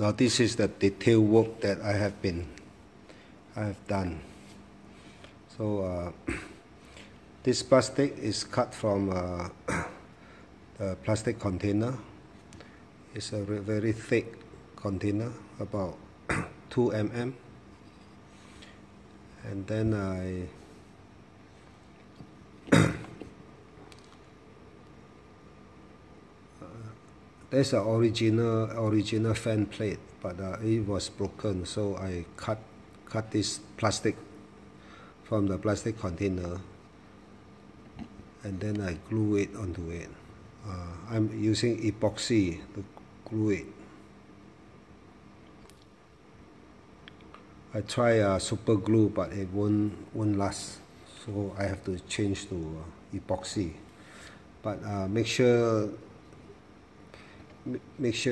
Now this is the detail work that I have done. So this plastic is cut from the plastic container. It's a very thick container, about 2 mm. And then there's an original fan plate, but it was broken, so I cut this plastic from the plastic container, and then I glue it onto it. I'm using epoxy to glue it. I try super glue, but it won't last, so I have to change to epoxy. But make sure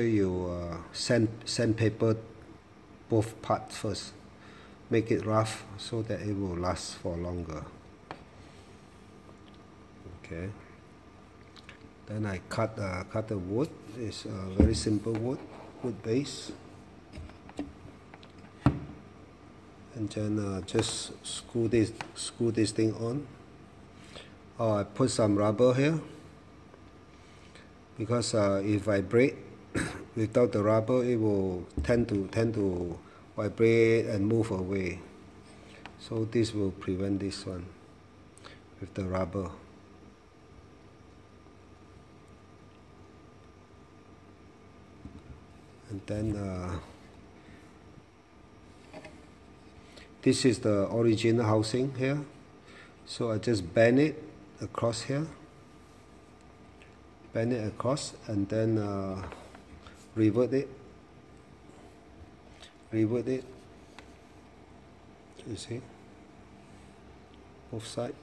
you sandpaper both parts first. Make it rough so that it will last for longer. Okay. Then I cut the wood. It's a very simple wood base. And then just screw this thing on. Oh, I put some rubber here, because if I vibrate without the rubber, it will tend to vibrate and move away. So this will prevent this one with the rubber. And then this is the original housing here. So I just bend it across here. Bend it across, and then revert it. You see, both sides.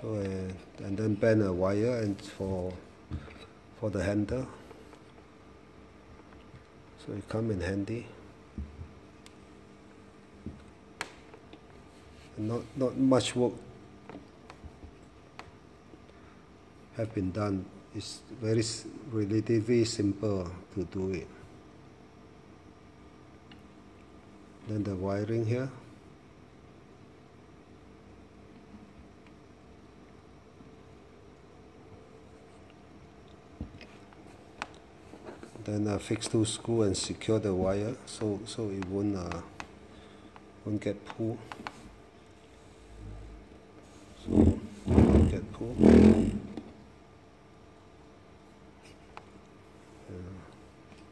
So and then bend a wire and for the handle. So it come in handy. And not much work have been done. It's relatively simple to do it. Then the wiring here. Then fix 2 screws and secure the wire so it won't get pulled. So won't get pulled.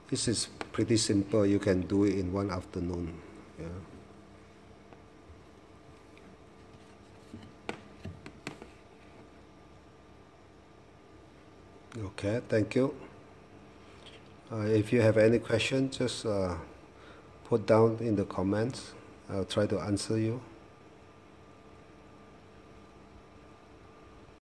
This is pretty simple. You can do it in one afternoon. Yeah. Okay, thank you. If you have any questions, just put down in the comments. I'll try to answer you.